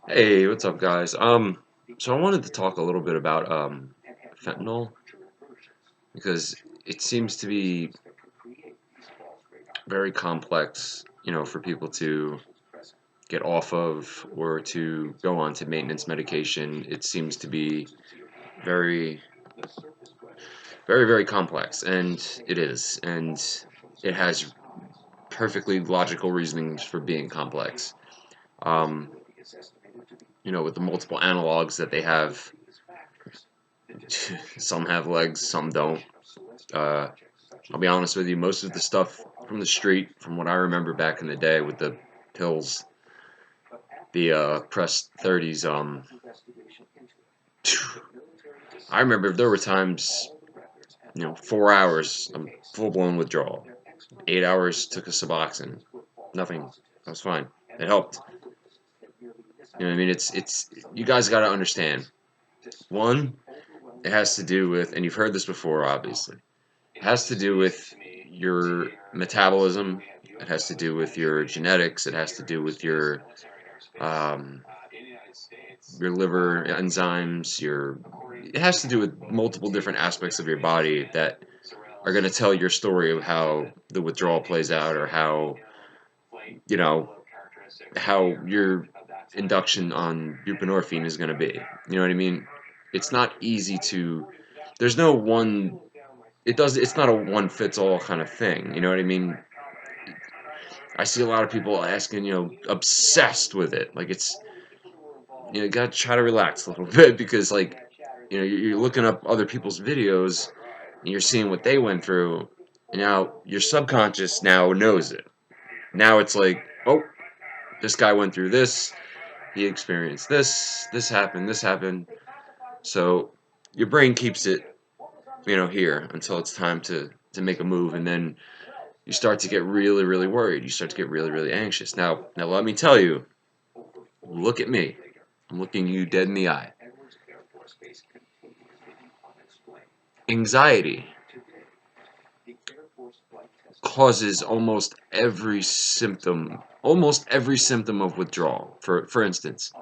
Hey, what's up, guys? So I wanted to talk a little bit about fentanyl because it seems to be very complex, for people to get off of or to go on to maintenance medication. It seems to be very, very, very complex, and it is, and it has perfectly logical reasonings for being complex. Um, with the multiple analogs that they have, some have legs, some don't. Uh, I'll be honest with you, most of the stuff from the street, from what I remember back in the day with the pills, the pressed 30s, I remember there were times, 4 hours, full blown withdrawal. 8 hours took a Suboxone, nothing, that was fine. It helped. You know what I mean? It's you guys got to understand. One, it has to do with, and you've heard this before, obviously. It has to do with your metabolism. It has to do with your genetics. It has to do with um, your liver enzymes. It has to do with multiple different aspects of your body that are going to tell your story of how the withdrawal plays out, or you know how your induction on buprenorphine is going to be. You know what I mean? It's not easy to. There's no one. It's not a one fits all kind of thing. You know what I mean? I see a lot of people asking, obsessed with it. Like it's, you gotta try to relax a little bit because, like, you're looking up other people's videos and you're seeing what they went through. And now your subconscious now knows it. Now it's like, oh, this guy went through this. He experienced this. This happened. This happened. So your brain keeps it, here until it's time to make a move, and then you start to get really, really worried. You start to get really, really anxious. Now let me tell you, look at me. I'm looking you dead in the eye. Anxiety causes almost every symptom of withdrawal. For instance,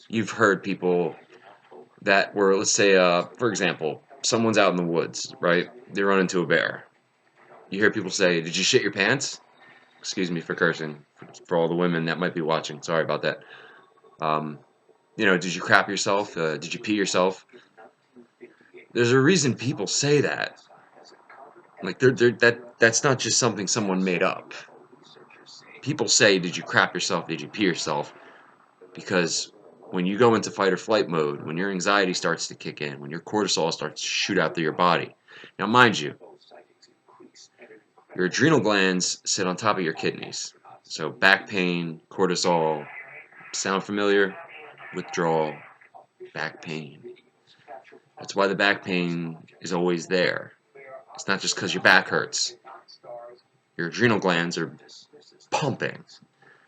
you've heard people that were, let's say, for example, someone's out in the woods, right? They run into a bear. You hear people say, "Did you shit your pants?" Excuse me for cursing, for all the women that might be watching. Sorry about that. Um, did you crap yourself? Did you pee yourself? There's a reason people say that. Like that's not just something someone made up. People say, "Did you crap yourself? Did you pee yourself?" Because when you go into fight or flight mode, when your anxiety starts to kick in, when your cortisol starts to shoot out through your body. Now, mind you, your adrenal glands sit on top of your kidneys. So back pain, cortisol, sound familiar? Withdrawal, back pain. That's why the back pain is always there. It's not just because your back hurts. Your adrenal glands are pumping.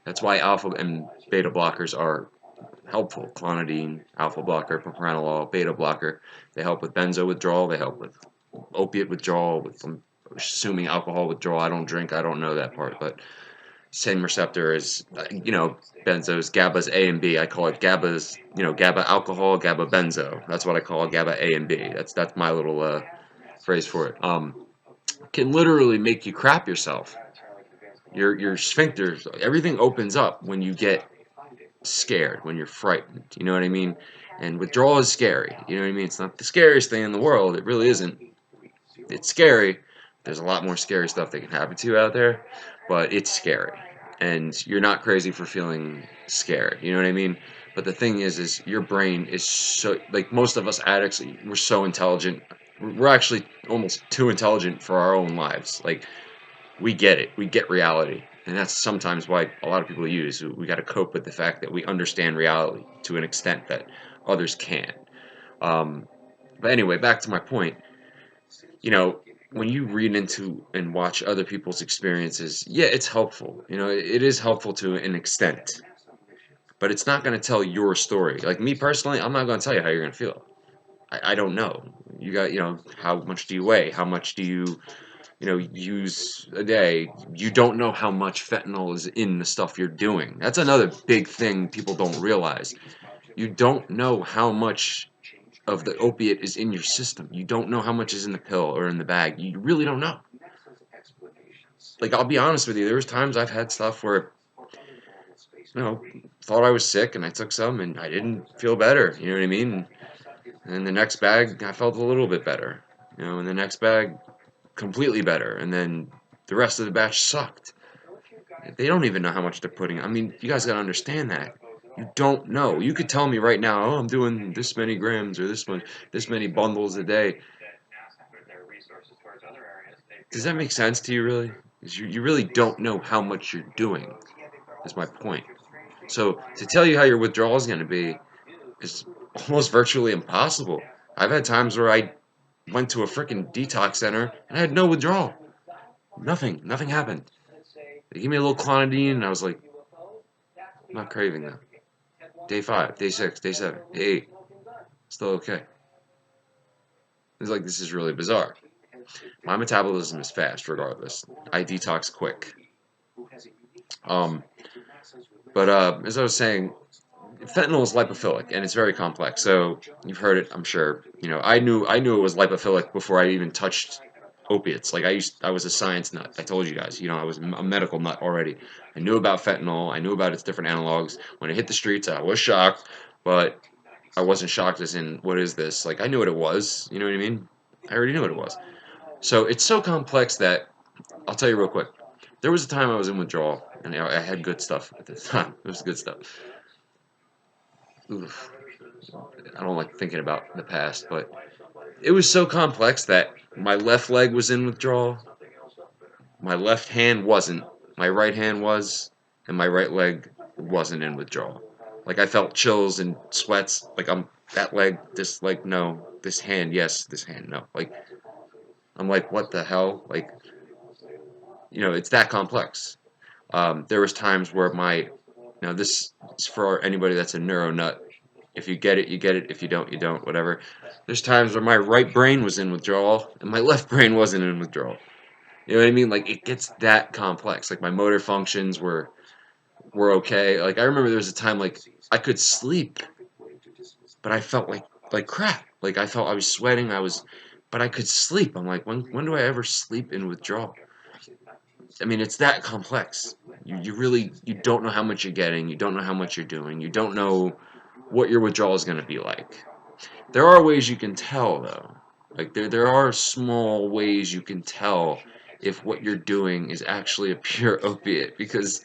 That's why alpha and beta blockers are helpful. Clonidine, alpha blocker, propranolol, beta blocker. They help with benzo withdrawal. They help with opiate withdrawal. I'm assuming alcohol withdrawal. I don't drink. I don't know that part, but same receptor as benzos. GABA's A and B. I call it GABA's. GABA alcohol, GABA benzo. That's what I call GABA A and B. That's my little phrase for it. Can literally make you crap yourself. Your sphincters, everything opens up when you get scared, when you're frightened. You know what I mean? And withdrawal is scary. You know what I mean? It's not the scariest thing in the world. It really isn't. It's scary. There's a lot more scary stuff that can happen to you out there, but it's scary. And you're not crazy for feeling scared. You know what I mean? But the thing is your brain is so, like, most of us addicts, we're so intelligent. We're actually almost too intelligent for our own lives. Like, we get it. We get reality. And that's sometimes why a lot of people use. We got to cope with the fact that we understand reality to an extent that others can't. Um, but anyway, back to my point. You know, when you read into and watch other people's experiences, yeah, it's helpful. It is helpful to an extent, but it's not going to tell your story. Like me personally, I'm not going to tell you how you're going to feel. I don't know. You got, how much do you weigh? How much do you, use a day, you don't know how much fentanyl is in the stuff you're doing. That's another big thing people don't realize. You don't know how much of the opiate is in your system. You don't know how much is in the pill or in the bag. You really don't know. Like, I'll be honest with you, there was times I've had stuff where, thought I was sick and I took some and I didn't feel better, you know what I mean? And the next bag, I felt a little bit better, and the next bag, completely better, and then the rest of the batch sucked. They don't even know how much they're putting. I mean, you guys gotta understand that. You don't know. You could tell me right now, oh, I'm doing this many grams or this many bundles a day. Does that make sense to you, really? 'Cause you really don't know how much you're doing, is my point. So to tell you how your withdrawal is going to be is almost virtually impossible. I've had times where I went to a freaking detox center and I had no withdrawal. Nothing happened. They gave me a little quantity and I was like, I'm not craving that. Day 5, day 6, day 7, day 8, still okay. It's like, this is really bizarre. My metabolism is fast regardless. I detox quick. But as I was saying, fentanyl is lipophilic and it's very complex. So you've heard it, I'm sure. I knew it was lipophilic before I even touched opiates. Like, I was a science nut. I told you guys. I was a medical nut already. I knew about fentanyl. I knew about its different analogs. When it hit the streets, I was shocked, but I wasn't shocked as in, what is this? Like, I knew what it was. You know what I mean? I already knew what it was. So it's so complex that I'll tell you real quick. There was a time I was in withdrawal, and I had good stuff at the time. It was good stuff. Oof. I don't like thinking about the past, but it was so complex that my left leg was in withdrawal, my left hand wasn't, my right hand was, and my right leg wasn't in withdrawal. Like, I felt chills and sweats. Like, I'm that leg, this leg, no. This hand, yes. This hand, no. Like, I'm like, what the hell? Like, it's that complex. There was times where this is for anybody that's a neuro nut. If you get it, you get it. If you don't, you don't. Whatever. There's times where my right brain was in withdrawal and my left brain wasn't in withdrawal. You know what I mean? Like, it gets that complex. Like, my motor functions were okay. Like, I remember there was a time, like, I could sleep, but I felt like crap. Like, I felt I was sweating. But I could sleep. I'm like, when do I ever sleep in withdrawal? I mean, it's that complex. You really don't know how much you're getting. You don't know how much you're doing. You don't know what your withdrawal is going to be like. There are ways you can tell, though. Like, there are small ways you can tell if what you're doing is actually a pure opiate, because,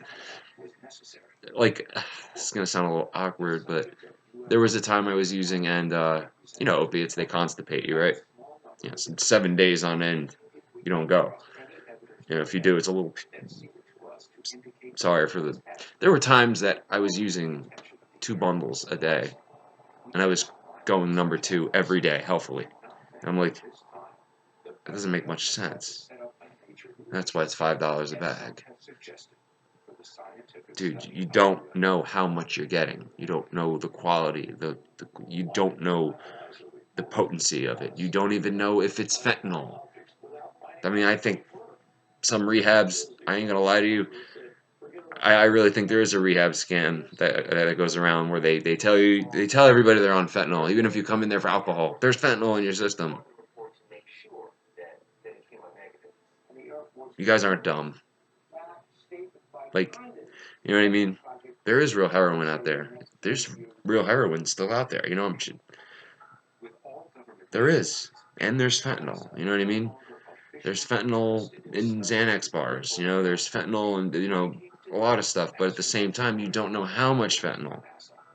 like, this is going to sound a little awkward, but there was a time I was using, and opiates, they constipate you, right? So 7 days on end, you don't go. If you do, it's a little sorry for the. There were times that I was using 2 bundles a day, and I was going number 2 every day, healthily. And I'm like, that doesn't make much sense. That's why it's $5 a bag. Dude, you don't know how much you're getting. You don't know the quality. You don't know the potency of it. You don't even know if it's fentanyl. I mean, I think some rehabs, I ain't gonna lie to you, I really think there is a rehab scam that goes around where they tell everybody they're on fentanyl, even if you come in there for alcohol. There's fentanyl in your system. You guys aren't dumb. Like, you know what I mean? There is real heroin out there. There's real heroin still out there. There is, and there's fentanyl. You know what I mean? There's fentanyl in Xanax bars. There's fentanyl and a lot of stuff. But at the same time, you don't know how much fentanyl.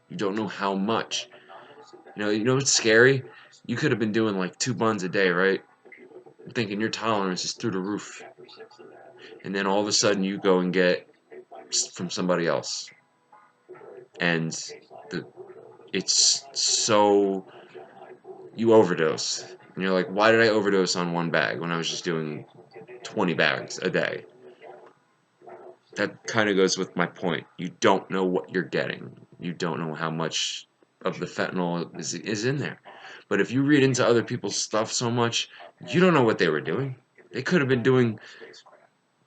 You don't know how much. What's scary? You could have been doing like 2 buns a day, right? Thinking your tolerance is through the roof. And then all of a sudden you go and get from somebody else. And it's so, you overdose. And you're like, why did I overdose on 1 bag when I was just doing 20 bags a day? That kind of goes with my point. You don't know what you're getting. You don't know how much of the fentanyl is in there. But if you read into other people's stuff so much, you don't know what they were doing. They could have been doing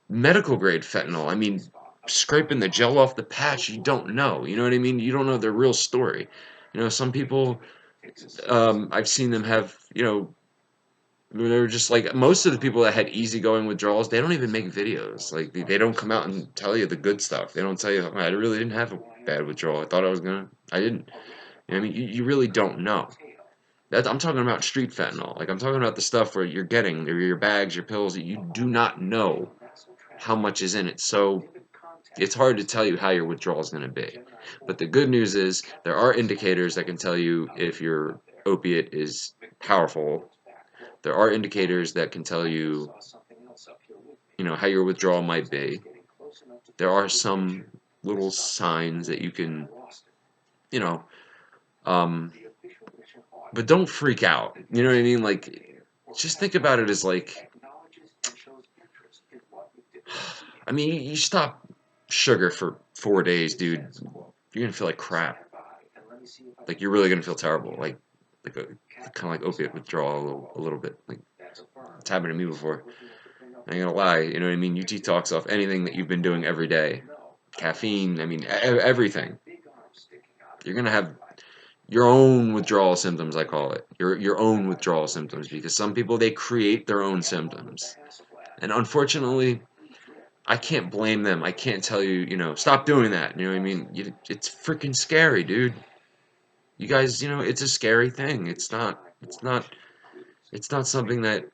medical grade fentanyl. I mean, scraping the gel off the patch, you don't know. You know what I mean? You don't know their real story. You know, some people, I've seen them have, they're just like most of the people that had easygoing withdrawals, they don't even make videos. Like they don't come out and tell you the good stuff. They don't tell you, "Oh, I really didn't have a bad withdrawal. I thought I was gonna. I didn't." You know what I mean, you really don't know. I'm talking about street fentanyl. Like I'm talking about the stuff where you're getting your bags, your pills. You do not know how much is in it. So it's hard to tell you how your withdrawal is going to be. But the good news is there are indicators that can tell you if your opiate is powerful. There are indicators that can tell you, how your withdrawal might be. There are some little signs that you can, you know, um, but don't freak out. You know what I mean? Like, just think about it as like, I mean, you stop sugar for 4 days, dude. You're gonna feel like crap. Like you're really gonna feel terrible. Like a kind of like opiate withdrawal a little bit. Like it's happened to me before. I ain't gonna lie. You know what I mean? You detox off anything that you've been doing every day. Caffeine. I mean, everything. You're gonna have your own withdrawal symptoms. I call it your own withdrawal symptoms because some people they create their own symptoms, and unfortunately, I can't blame them. I can't tell you, stop doing that. You know what I mean? It's freaking scary, dude. You guys, it's a scary thing. It's not something that.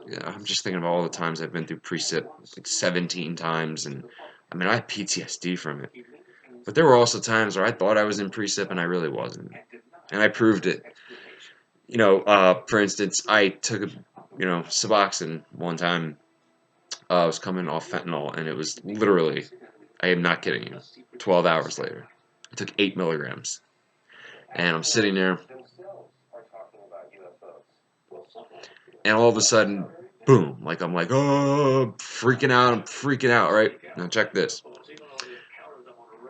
Yeah, I'm just thinking of all the times I've been through precip, like 17 times, and I mean, I have PTSD from it. But there were also times where I thought I was in precip and I really wasn't, and I proved it. For instance, I took Suboxone one time. I was coming off fentanyl, and it was literally, I am not kidding you, 12 hours later. I took 8 milligrams, and I'm sitting there, and all of a sudden, boom, like I'm like, oh, I'm freaking out, right? Now check this.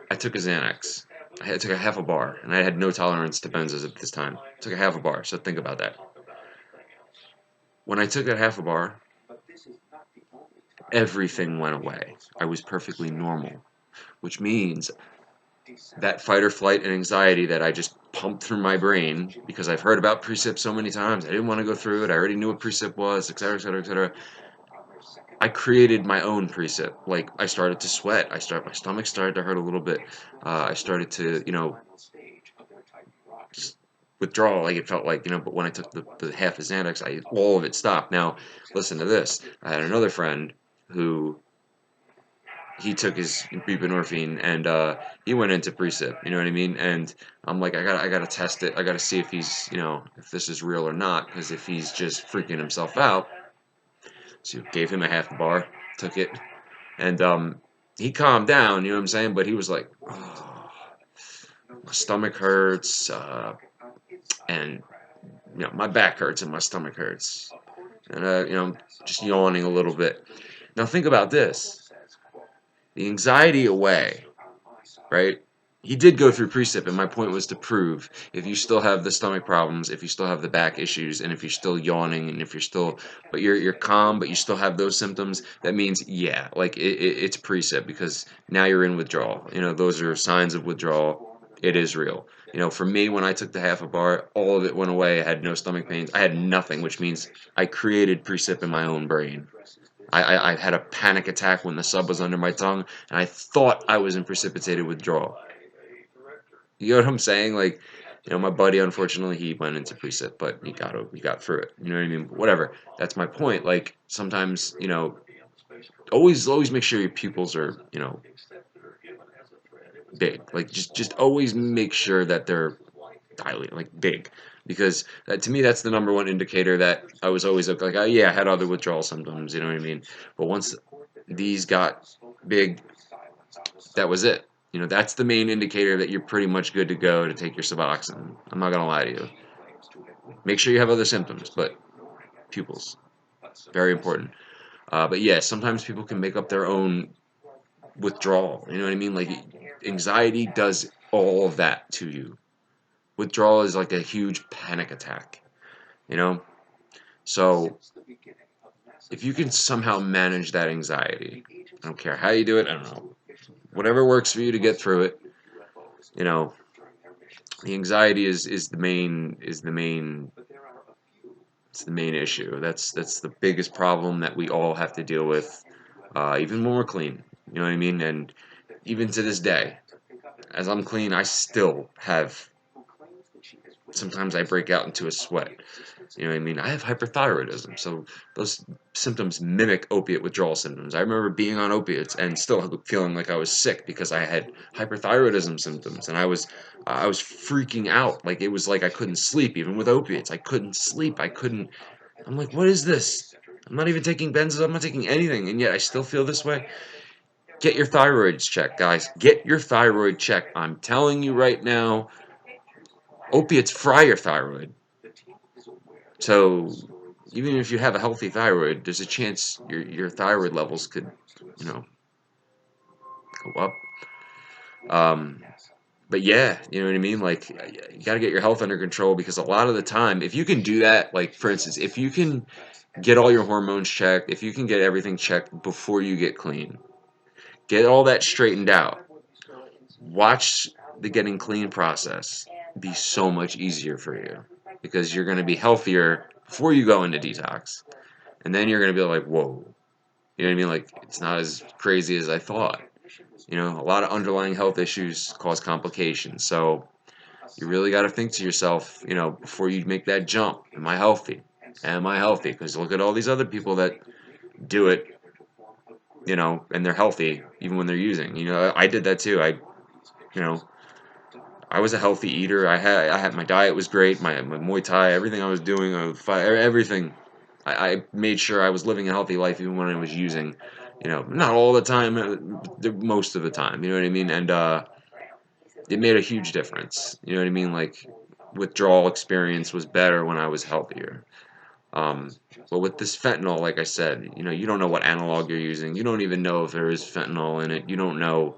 I took a Xanax. I took a half a bar, and I had no tolerance to benzos at this time. I took a half a bar, so think about that. When I took that half a bar, everything went away. I was perfectly normal, which means that fight or flight and anxiety that I just pumped through my brain because I've heard about precip so many times. I didn't want to go through it. I already knew what precip was, etc., etc., etc. I created my own precip. Like I started to sweat. My stomach started to hurt a little bit. I started to, just withdraw. Like it felt like, but when I took the half of Xanax, all of it stopped. Now, listen to this. I had another friend who he took his buprenorphine and he went into precip. You know what I mean? And I'm like, I gotta test it. I gotta see if he's, if this is real or not. Because if he's just freaking himself out, so gave him a half bar, took it, and he calmed down. You know what I'm saying? But he was like, oh, my stomach hurts, and my back hurts and my stomach hurts, and just yawning a little bit. Now think about this: the anxiety away, right? He did go through precip, and my point was to prove if you still have the stomach problems, if you still have the back issues, and if you're still yawning, and if you're still, but you're calm, but you still have those symptoms, that means yeah, like it's precip because now you're in withdrawal. Those are signs of withdrawal. It is real. For me, when I took the half a bar, all of it went away. I had no stomach pains. I had nothing, which means I created precip in my own brain. I had a panic attack when the sub was under my tongue, and I thought I was in precipitated withdrawal. You know what I'm saying? Like, my buddy, unfortunately, he went into precip, but he got through it. You know what I mean? Whatever. That's my point. Like, sometimes, always make sure your pupils are, big. Like, just always make sure that they're dilated, like big, because to me that's the number one indicator that I was always like, oh yeah, I had other withdrawal symptoms. You know what I mean? But once these got big, that was it. That's the main indicator that you're pretty much good to go to take your Suboxone. I'm not gonna lie to you. Make sure you have other symptoms, but pupils, very important. But yeah, sometimes people can make up their own withdrawal. You know what I mean? Like anxiety does all of that to you. Withdrawal is like a huge panic attack. You know, so if you can somehow manage that anxiety, I don't care how you do it, I don't know, whatever works for you to get through it, you know, the anxiety is the main issue. That's the biggest problem that we all have to deal with, even when we're clean. You know what I mean? And even to this day, as I'm clean, I still have. Sometimes I break out into a sweat. You know what I mean? I have hyperthyroidism, so those symptoms mimic opiate withdrawal symptoms. I remember being on opiates and still feeling like I was sick because I had hyperthyroidism symptoms, and I was freaking out. Like it was like I couldn't sleep, even with opiates. I couldn't sleep. I couldn't. I'm like, what is this? I'm not even taking benzos. I'm not taking anything, and yet I still feel this way. Get your thyroids checked, guys. Get your thyroid checked. I'm telling you right now, opiates fry your thyroid. So even if you have a healthy thyroid, there's a chance your thyroid levels could, you know, go up. Um, but yeah, you know what I mean? Like you got to get your health under control because a lot of the time, if you can do that, like for instance, if you can get all your hormones checked, if you can get everything checked before you get clean, get all that straightened out, watch the getting clean process be so much easier for you because you're going to be healthier before you go into detox. And then you're going to be like, whoa. You know what I mean? Like, it's not as crazy as I thought. You know, a lot of underlying health issues cause complications. So you really got to think to yourself, you know, before you make that jump, am I healthy? Am I healthy? Because look at all these other people that do it, you know, and they're healthy even when they're using. You know, I did that too. You know, I was a healthy eater. I had my diet was great. My Muay Thai, everything I was doing, everything. I made sure I was living a healthy life even when I was using. You know, not all the time, most of the time. You know what I mean? And it made a huge difference. You know what I mean? Like withdrawal experience was better when I was healthier. Um, but with this fentanyl, like I said, you know, you don't know what analog you're using. You don't even know if there is fentanyl in it. You don't know.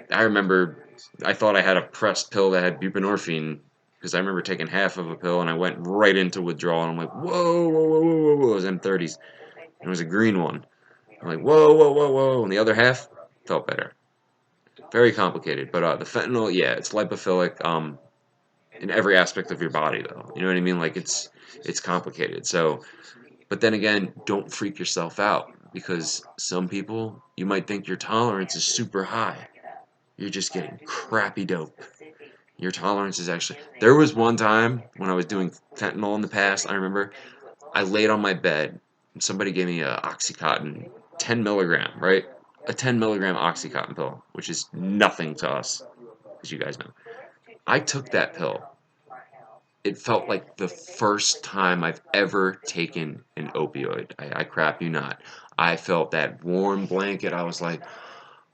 I remember I thought I had a pressed pill that had buprenorphine because I remember taking half of a pill and I went right into withdrawal and I'm like, whoa, whoa, whoa, whoa, whoa, whoa. It was M30s. And it was a green one. I'm like, whoa, whoa, whoa, whoa. And the other half felt better. Very complicated. But the fentanyl, yeah, it's lipophilic in every aspect of your body, though. You know what I mean? Like it's complicated. So, but then again, don't freak yourself out because some people, you might think your tolerance is super high. You're just getting crappy dope. Your tolerance is actually. There was one time when I was doing fentanyl in the past, I remember I laid on my bed and somebody gave me a Oxycontin 10 milligram, right? A 10 milligram Oxycontin pill, which is nothing to us, as you guys know. I took that pill. It felt like the first time I've ever taken an opioid. I crap you not. I felt that warm blanket. I was like,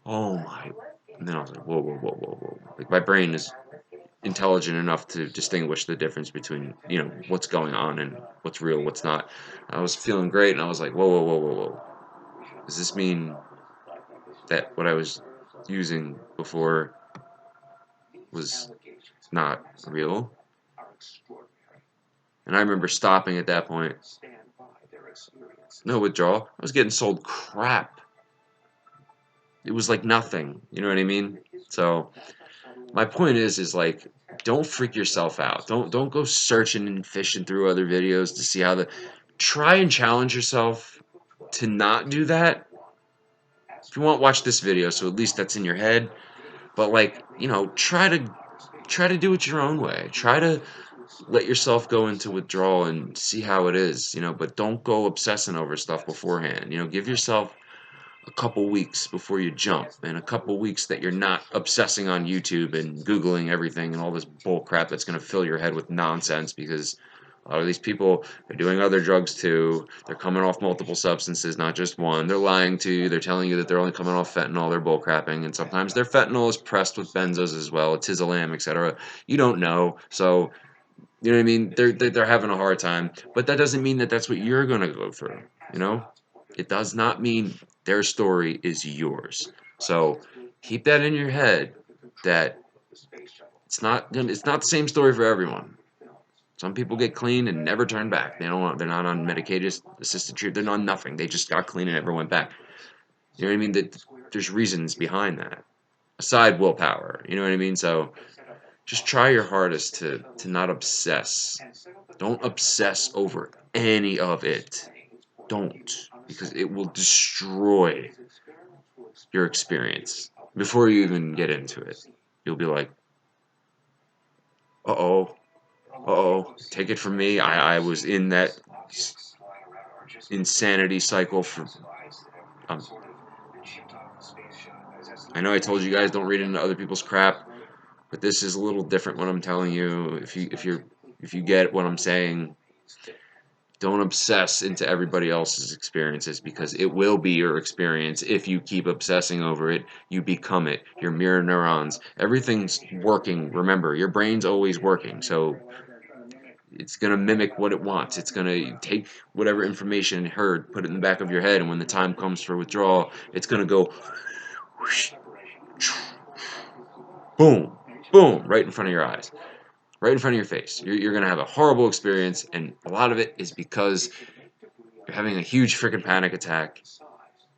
oh my. And then I was like, whoa, whoa, whoa, whoa, whoa. Like my brain is intelligent enough to distinguish the difference between what's going on and what's real, what's not. I was feeling great, and I was like, whoa, whoa, whoa, whoa, whoa. Does this mean that what I was using before was not real? And I remember stopping at that point. No withdrawal. I was getting sold crap. It was like nothing. You know what I mean? So my point is like don't freak yourself out. Don't go searching and fishing through other videos to see how the try and challenge yourself to not do that. If you want, watch this video so at least that's in your head. But like, try to do it your own way. Try to let yourself go into withdrawal and see how it is, but don't go obsessing over stuff beforehand. Give yourself a couple weeks before you jump, and a couple weeks that you're not obsessing on YouTube and Googling everything and all this bull crap that's going to fill your head with nonsense because a lot of these people are doing other drugs too. They're coming off multiple substances, not just one. They're lying to you. They're telling you that they're only coming off fentanyl. They're bull crapping, and sometimes their fentanyl is pressed with benzos as well, tizolam, etc. You don't know, so you know what I mean? They're having a hard time, but that doesn't mean that that's what you're going to go through, you know? It does not mean their story is yours. So keep that in your head that it's not the same story for everyone. Some people get clean and never turn back. They're not on medicated assisted treatment. They're on nothing. They just got clean and never went back. You know what I mean? There's reasons behind that. Aside willpower. You know what I mean? So just try your hardest to not obsess. Don't obsess over any of it. Don't. Because it will destroy your experience before you even get into it. You'll be like, uh-oh, uh-oh, take it from me. I was in that insanity cycle for... Um, I know I told you guys don't read into other people's crap, but this is a little different what I'm telling you. If you get what I'm saying, don't obsess into everybody else's experiences, because it will be your experience. If you keep obsessing over it, you become it. Your mirror neurons, everything's working. Remember, your brain's always working, so it's going to mimic what it wants. It's going to take whatever information it heard, put it in the back of your head, and when the time comes for withdrawal, it's going to go whoosh, boom, boom, right in front of your eyes, right in front of your face. You're going to have a horrible experience, and a lot of it is because you're having a huge freaking panic attack,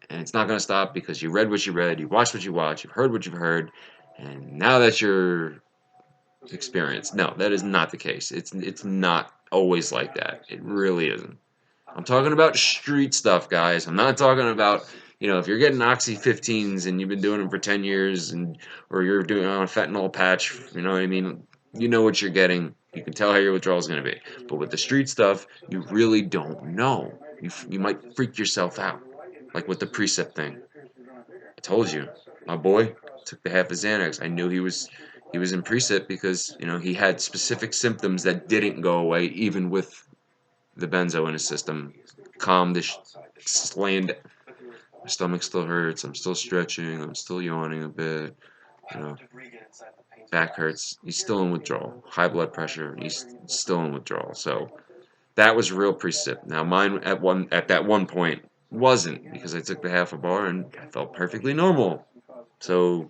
and it's not going to stop because you read what you read, you watched what you watched, you've heard what you've heard, and now that's your experience. No, that is not the case. It's not always like that. It really isn't. I'm talking about street stuff, guys. I'm not talking about, if you're getting Oxy 15s and you've been doing them for 10 years, or you're doing on a fentanyl patch, you know what I mean? You know what you're getting. You can tell how your withdrawal is going to be. But with the street stuff, you really don't know. You might freak yourself out, like with the precip thing. I told you, my boy took the half of Xanax. I knew he was in precip because he had specific symptoms that didn't go away even with the benzo in his system. Calmed the slammed. My stomach still hurts. I'm still stretching. I'm still yawning a bit. You know, back hurts. He's still in withdrawal. High blood pressure. He's still in withdrawal. So that was real precip. Now mine at that one point wasn't, because I took the half a bar and I felt perfectly normal. So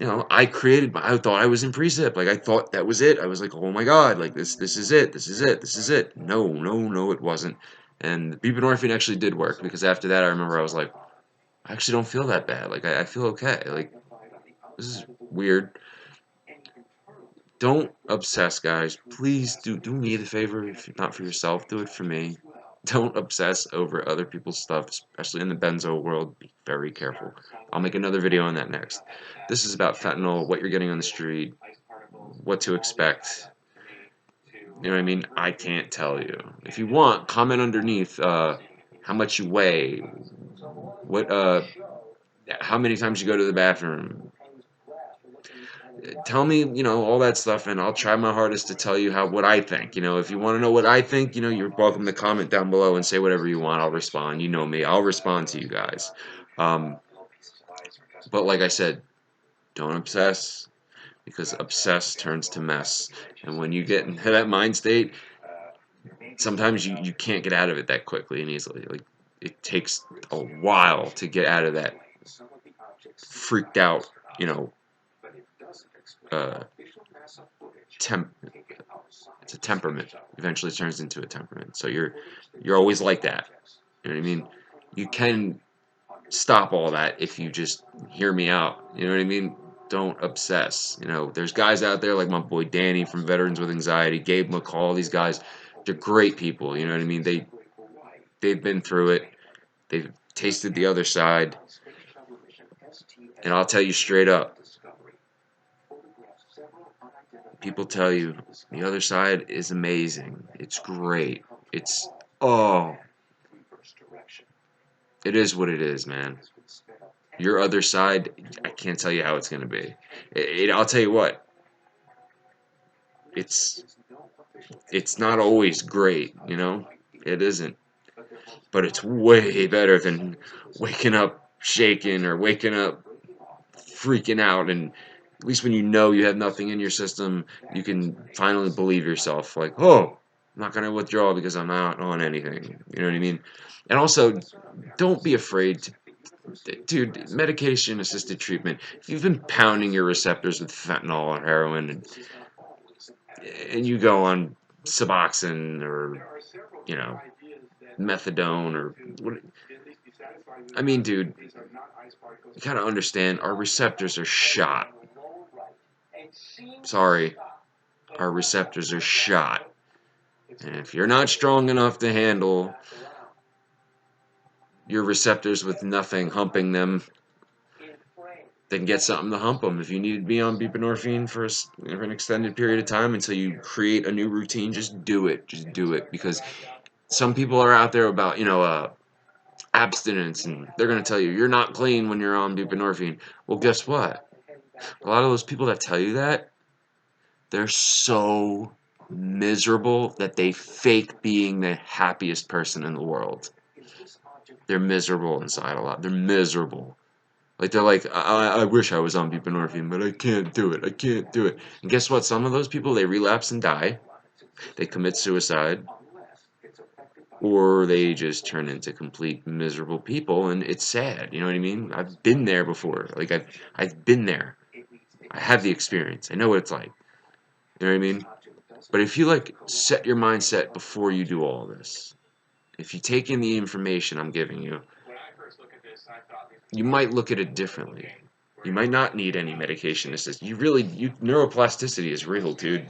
I thought I was in precip. Like, I thought that was it. I was like, oh my God, like this is it. This is it. This is it. No, no, no, it wasn't. And the buprenorphine actually did work, because after that I remember I was like, I actually don't feel that bad. Like, I feel okay. Like, this is weird. Don't obsess, guys. Please do me the favor. If not for yourself, do it for me. Don't obsess over other people's stuff, especially in the benzo world. Be very careful. I'll make another video on that next. This is about fentanyl, what you're getting on the street, what to expect. You know what I mean? I can't tell you. If you want, comment underneath how much you weigh, what how many times you go to the bathroom. Tell me, all that stuff, and I'll try my hardest to tell you what I think. If you want to know what I think, you're welcome to comment down below and say whatever you want. I'll respond. You know me. I'll respond to you guys. But like I said, don't obsess, because obsess turns to mess. And when you get into that mind state, sometimes you can't get out of it that quickly and easily. Like, it takes a while to get out of that freaked out, uh, it's a temperament. Eventually turns into a temperament. So you're always like that. You know what I mean? You can stop all that if you just hear me out. You know what I mean? Don't obsess. There's guys out there like my boy Danny from Veterans with Anxiety, Gabe McCall. These guys, they're great people. You know what I mean? They've been through it. They've tasted the other side. And I'll tell you straight up, people tell you the other side is amazing. It's great. Oh, it is what it is, man. Your other side, I can't tell you how it's going to be. I'll tell you what, it's not always great, It isn't. But it's way better than waking up shaking or waking up freaking out. And at least when you have nothing in your system, you can finally believe yourself. Like, oh, I'm not going to withdraw because I'm not on anything. You know what I mean? And also, don't be afraid to... Dude, medication-assisted treatment. If you've been pounding your receptors with fentanyl or heroin, and you go on Suboxone or, methadone or what. I mean, dude, you gotta understand, our receptors are shot. Sorry, our receptors are shot. And if you're not strong enough to handle your receptors with nothing humping them, then get something to hump them. If you need to be on buprenorphine for an extended period of time until you create a new routine, just do it. Just do it. Because some people are out there about, abstinence, and they're going to tell you, you're not clean when you're on buprenorphine. Well, guess what? A lot of those people that tell you that, they're so miserable that they fake being the happiest person in the world. They're miserable inside a lot. They're miserable. Like, they're like, I wish I was on buprenorphine, but I can't do it. I can't do it. And guess what? Some of those people, they relapse and die. They commit suicide. Or they just turn into complete miserable people, and it's sad. You know what I mean? I've been there before. Like, I've been there. I have the experience. I know what it's like. You know what I mean? But if you, like, set your mindset before you do all this, if you take in the information I'm giving you, you might look at it differently. You might not need any medication assist. Neuroplasticity is real, dude.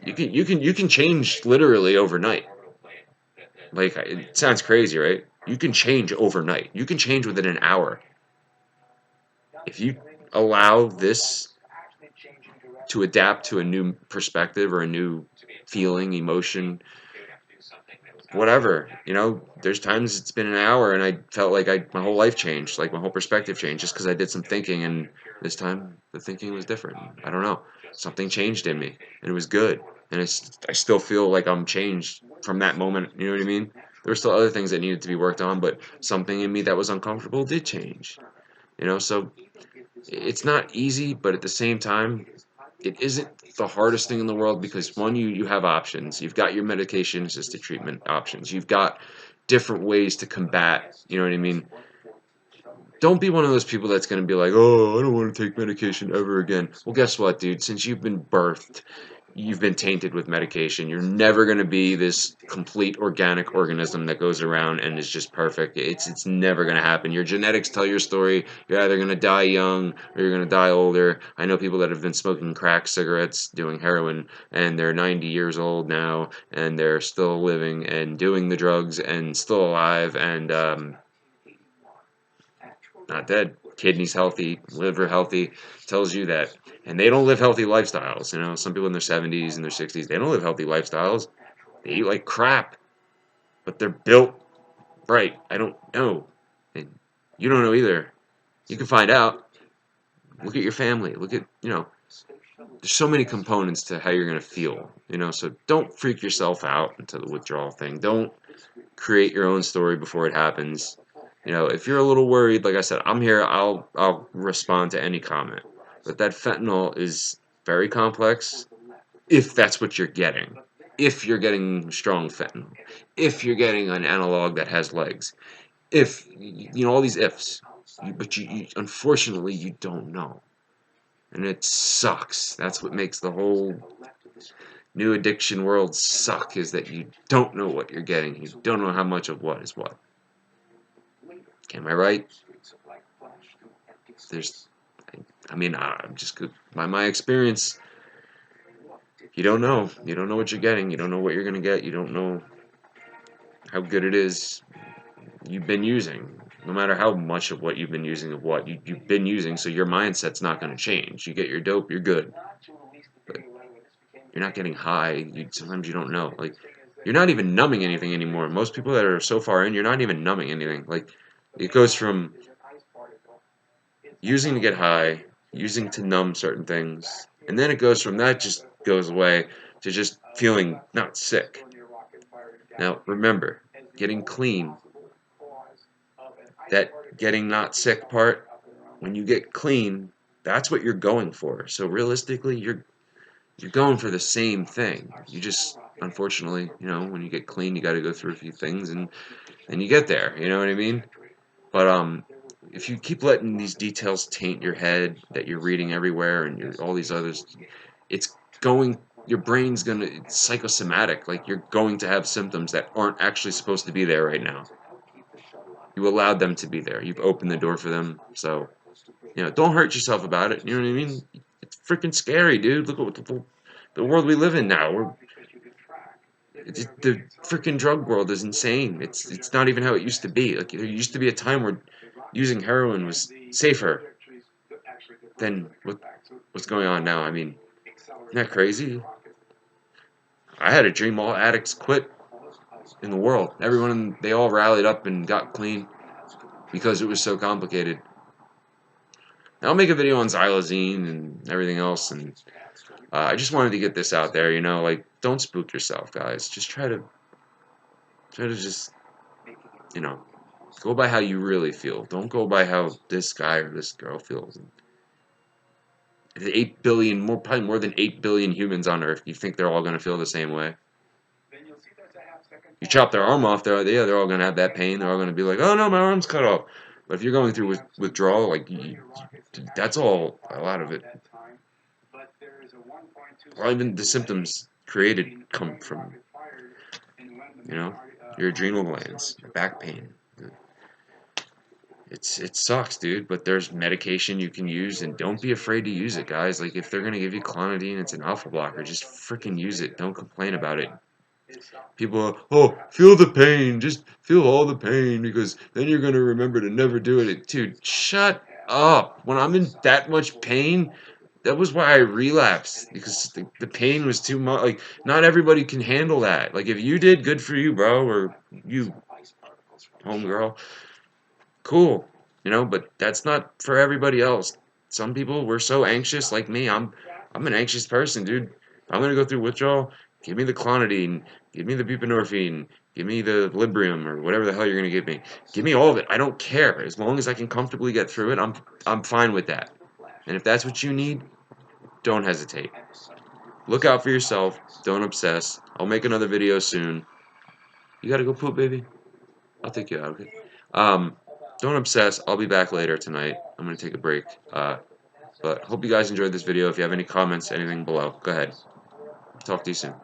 You can change literally overnight. Like, it sounds crazy, right? You can change overnight. You can change within an hour. If you allow this to adapt to a new perspective or a new feeling, emotion, whatever, there's times it's been an hour and I felt like my whole life changed, like my whole perspective changed just because I did some thinking, and this time the thinking was different. I don't know. Something changed in me and it was good. And I still feel like I'm changed from that moment, you know what I mean? There were still other things that needed to be worked on, but something in me that was uncomfortable did change. So it's not easy, but at the same time, it isn't the hardest thing in the world because, one, you have options. You've got your medication-assisted treatment options. You've got different ways to combat, you know what I mean? Don't be one of those people that's going to be like, oh, I don't want to take medication ever again. Well, guess what, dude? Since you've been birthed, you've been tainted with medication. You're never going to be this complete organic organism that goes around and is just perfect. It's never going to happen. Your genetics tell your story. You're either going to die young or you're going to die older. I know people that have been smoking crack cigarettes, doing heroin, and they're 90 years old now, and they're still living and doing the drugs and still alive and not dead. Kidneys healthy, liver healthy, tells you that. And they don't live healthy lifestyles. Some people in their 70s and their 60s, they don't live healthy lifestyles. They eat like crap, but they're built right. I don't know. And you don't know either. You can find out. Look at your family. Look at, there's so many components to how you're going to feel, so don't freak yourself out into the withdrawal thing. Don't create your own story before it happens. If you're a little worried, like I said, I'm here. I'll respond to any comment. But that fentanyl is very complex if that's what you're getting. If you're getting strong fentanyl. If you're getting an analog that has legs. If, all these ifs. But unfortunately, you don't know. And it sucks. That's what makes the whole new addiction world suck, is that you don't know what you're getting. You don't know how much of what is what. Am I right? I'm just good. By my experience, you don't know. You don't know what you're getting. You don't know what you're going to get. You don't know how good it is. You've been using. No matter how much of what you've been using of what, you've been using, so your mindset's not going to change. You get your dope, you're good. But you're not getting high. Sometimes you don't know. Like, you're not even numbing anything anymore. Most people that are so far in, you're not even numbing anything. Like, it goes from using to get high, using to numb certain things, and then it goes from that just goes away to just feeling not sick. Now, remember, getting clean, that getting not sick part, when you get clean, that's what you're going for. So realistically, you're going for the same thing. You just, unfortunately, when you get clean, you got to go through a few things, and you get there. You know what I mean? But if you keep letting these details taint your head that you're reading everywhere and all these others, it's going your brain's gonna, it's psychosomatic. Like, you're going to have symptoms that aren't actually supposed to be there right now. You allowed them to be there. You've opened the door for them. So, don't hurt yourself about it. You know what I mean? It's freaking scary, dude. Look at the world we live in now. The freaking drug world is insane. It's not even how it used to be. Like, there used to be a time where using heroin was safer than what's going on now. I mean, isn't that crazy? I had a dream all addicts quit in the world. They all rallied up and got clean because it was so complicated. I'll make a video on xylazine and everything else, and I just wanted to get this out there. Like, don't spook yourself, guys. Just try to just, you know, go by how you really feel. Don't go by how this guy or this girl feels. The 8 billion, probably more than 8 billion humans on Earth. You think they're all going to feel the same way? You chop their arm off, they're all going to have that pain. They're all going to be like, oh no, my arm's cut off. But if you're going through withdrawal, like, that's all, a lot of it. Or even the symptoms created come from, your adrenal glands, your back pain. It sucks, dude, but there's medication you can use, and don't be afraid to use it, guys. Like, if they're gonna give you clonidine, it's an alpha blocker. Just freaking use it. Don't complain about it. People are, oh, feel the pain. Just feel all the pain, because then you're gonna remember to never do it. Dude, shut up. When I'm in that much pain, that was why I relapsed, because the pain was too much. Like, not everybody can handle that. Like, if you did, good for you, bro, or you, homegirl. Cool, but that's not for everybody else. Some people were so anxious, like me. I'm an anxious person, dude. If I'm gonna go through withdrawal, give me the clonidine, give me the buprenorphine, give me the Librium, or whatever the hell you're gonna give me. Give me all of it. I don't care. As long as I can comfortably get through it, I'm fine with that. And if that's what you need, don't hesitate. Look out for yourself. Don't obsess. I'll make another video soon. You gotta go poop, baby. I'll take you out, okay? Um, don't obsess. I'll be back later tonight. I'm gonna take a break. But hope you guys enjoyed this video. If you have any comments, anything below, go ahead. Talk to you soon.